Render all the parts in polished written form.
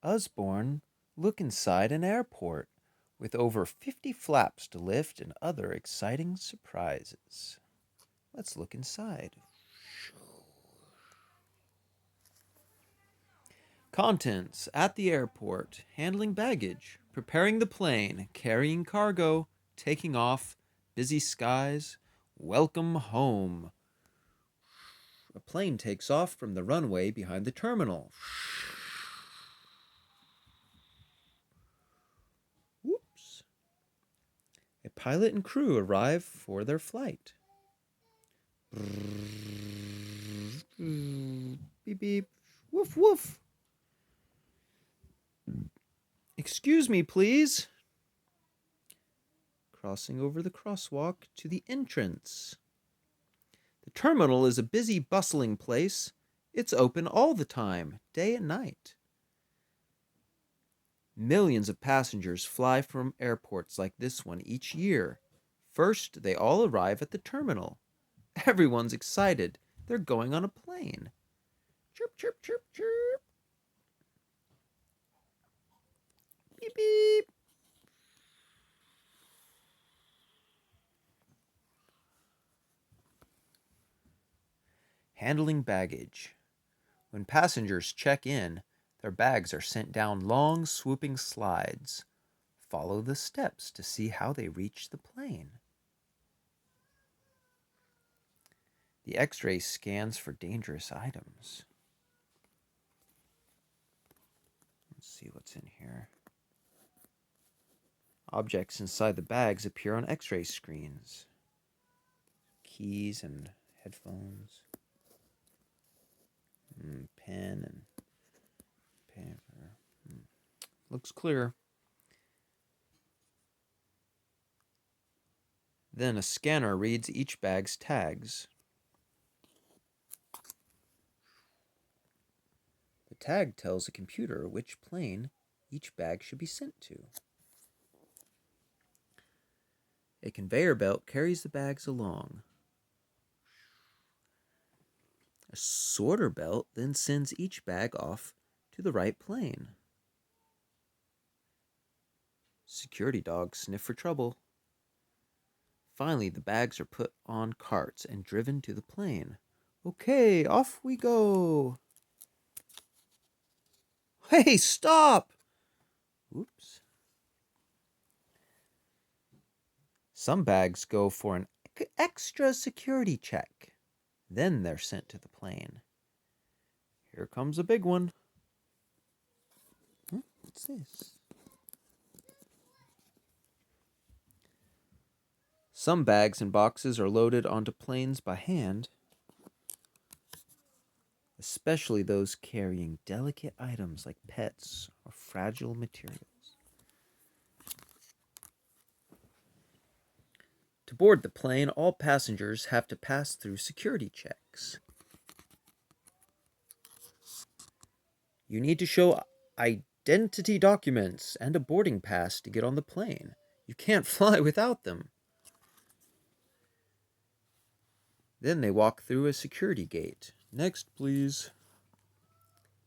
Usborne Look Inside an airport with over 50 flaps to lift and other exciting surprises. Let's look inside. Contents at the airport: handling baggage, preparing the plane, carrying cargo, taking off, busy skies, welcome home. A plane takes off from the runway behind the terminal. Whoops. A pilot and crew arrive for their flight. Beep beep. Woof woof. Excuse me, please. Crossing over the crosswalk to the entrance. The terminal is a busy, bustling place. It's open all the time, day and night. Millions of passengers fly from airports like this one each year. First, they all arrive at the terminal. Everyone's excited. They're going on a plane. Chirp, chirp, chirp, chirp. Beep, beep. Handling baggage. When passengers check in, their bags are sent down long, swooping slides. Follow the steps to see how they reach the plane. The X-ray scans for dangerous items. Let's see what's in here. Objects inside the bags appear on X-ray screens. Keys and headphones. Pen and paper. Looks clear. Then a scanner reads each bag's tags. The tag tells a computer which plane each bag should be sent to. A conveyor belt carries the bags along. A sorter belt then sends each bag off to the right plane. Security dogs sniff for trouble. Finally, the bags are put on carts and driven to the plane. Okay, off we go. Hey, stop! Oops. Some bags go for an extra security check. Then they're sent to the plane. Here comes a big one. What's this? Some bags and boxes are loaded onto planes by hand, especially those carrying delicate items like pets or fragile materials. To board the plane, all passengers have to pass through security checks. You need to show identity documents and a boarding pass to get on the plane. You can't fly without them. Then they walk through a security gate. Next, please.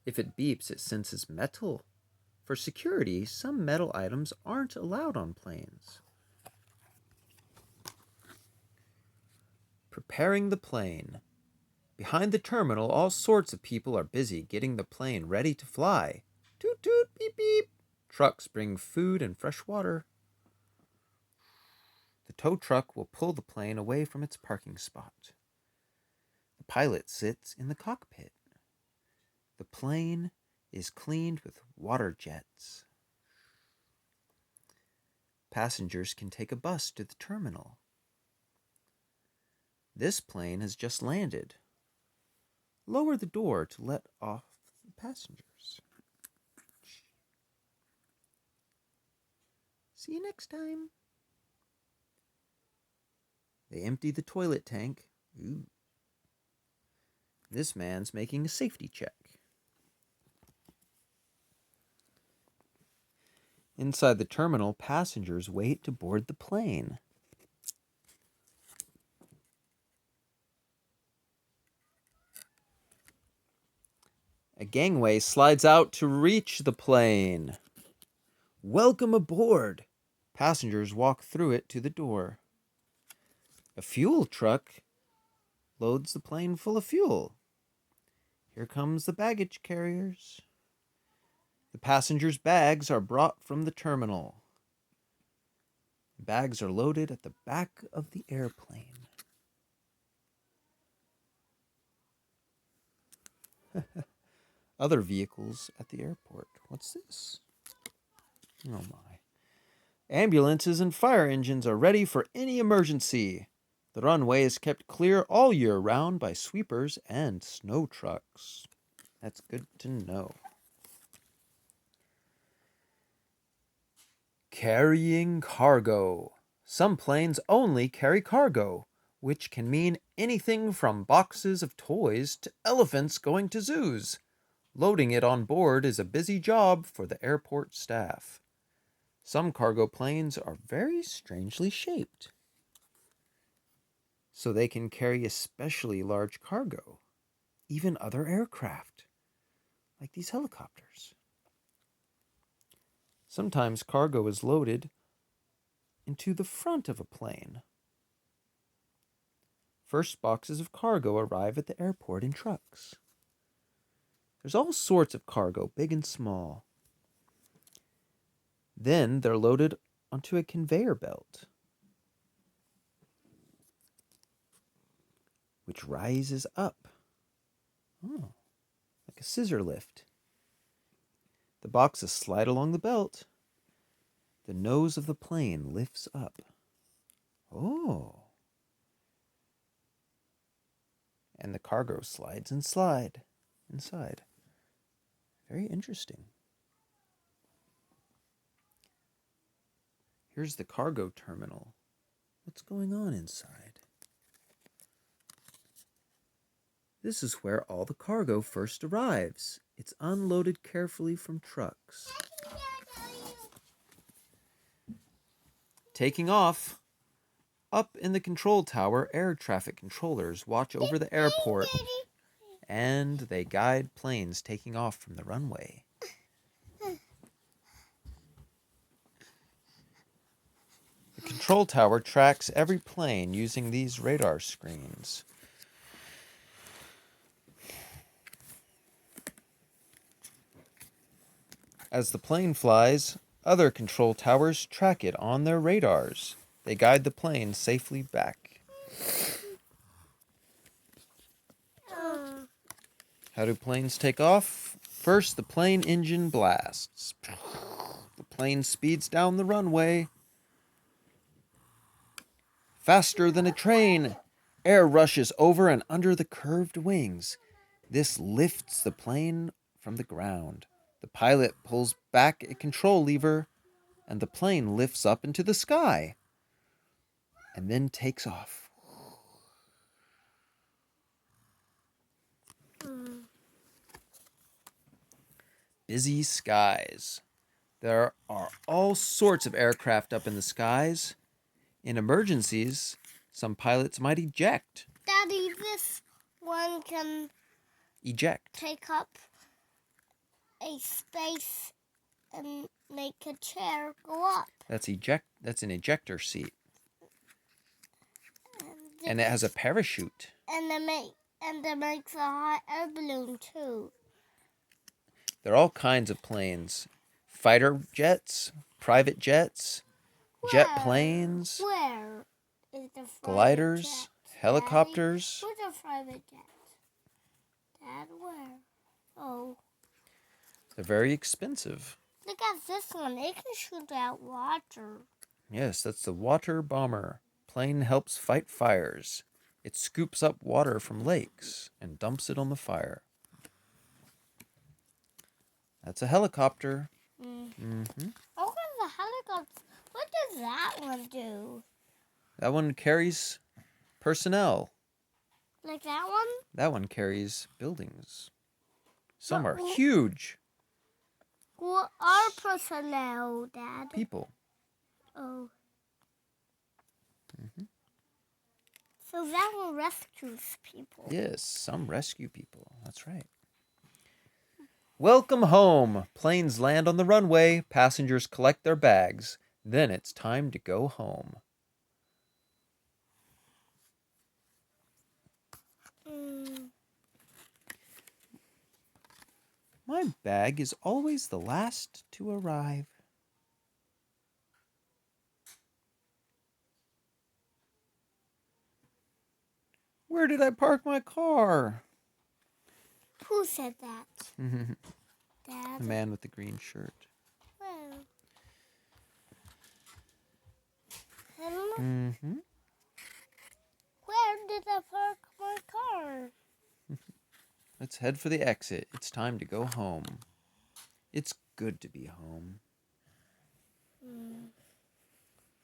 If it beeps, it senses metal. For security, some metal items aren't allowed on planes. Preparing the plane. Behind the terminal, all sorts of people are busy getting the plane ready to fly. Toot toot, beep beep. Trucks bring food and fresh water. The tow truck will pull the plane away from its parking spot. The pilot sits in the cockpit. The plane is cleaned with water jets. Passengers can take a bus to the terminal. This plane has just landed. Lower the door to let off the passengers. See you next time. They empty the toilet tank. Ooh. This man's making a safety check. Inside the terminal, passengers wait to board the plane. A gangway slides out to reach the plane. Welcome aboard. Passengers walk through it to the door. A fuel truck loads the plane full of fuel. Here comes the baggage carriers. The passengers' bags are brought from the terminal. Bags are loaded at the back of the airplane. Other vehicles at the airport. What's this? Oh my. Ambulances and fire engines are ready for any emergency. The runway is kept clear all year round by sweepers and snow trucks. That's good to know. Carrying cargo. Some planes only carry cargo, which can mean anything from boxes of toys to elephants going to zoos. Loading it on board is a busy job for the airport staff. Some cargo planes are very strangely shaped, so they can carry especially large cargo, even other aircraft, like these helicopters. Sometimes cargo is loaded into the front of a plane. First boxes of cargo arrive at the airport in trucks. There's all sorts of cargo, big and small. Then they're loaded onto a conveyor belt, which rises up. Oh, like a scissor lift. The boxes slide along the belt. The nose of the plane lifts up. Oh. And the cargo slides inside. Very interesting. Here's the cargo terminal. What's going on inside? This is where all the cargo first arrives. It's unloaded carefully from trucks. Taking off. Up in the control tower, air traffic controllers watch over the airport, and they guide planes taking off from the runway. The control tower tracks every plane using these radar screens. As the plane flies, other control towers track it on their radars. They guide the plane safely back. How do planes take off? First, the plane engine blasts. The plane speeds down the runway. Faster than a train, air rushes over and under the curved wings. This lifts the plane from the ground. The pilot pulls back a control lever, and the plane lifts up into the sky, and then takes off. Busy skies. There are all sorts of aircraft up in the skies. In emergencies, some pilots might eject. Daddy, this one can Eject. take up a space and make a chair go up. That's an ejector seat. And it has a parachute. And it makes a hot air balloon too. There are all kinds of planes. Fighter jets, private jets, jet planes. Where is the gliders, jet? helicopters. Daddy, where's a private jet? Dad, where? Oh. They're very expensive. Look at this one. It can shoot out water. Yes, that's the water bomber. Plane helps fight fires. It scoops up water from lakes and dumps it on the fire. That's a helicopter. Oh, the helicopter. What does that one do? That one carries personnel. Like that one? That one carries buildings. Some are huge. What are personnel, Dad? People. Oh. So that one rescues people. Yes, some rescue people. That's right. Welcome home. Planes land on the runway. Passengers collect their bags. Then it's time to go home. My bag is always the last to arrive. Where did I park my car? Who said that? The Dad? man with the green shirt. Where? Mm-hmm. Where did I park my car? Let's head for the exit. It's time to go home. It's good to be home.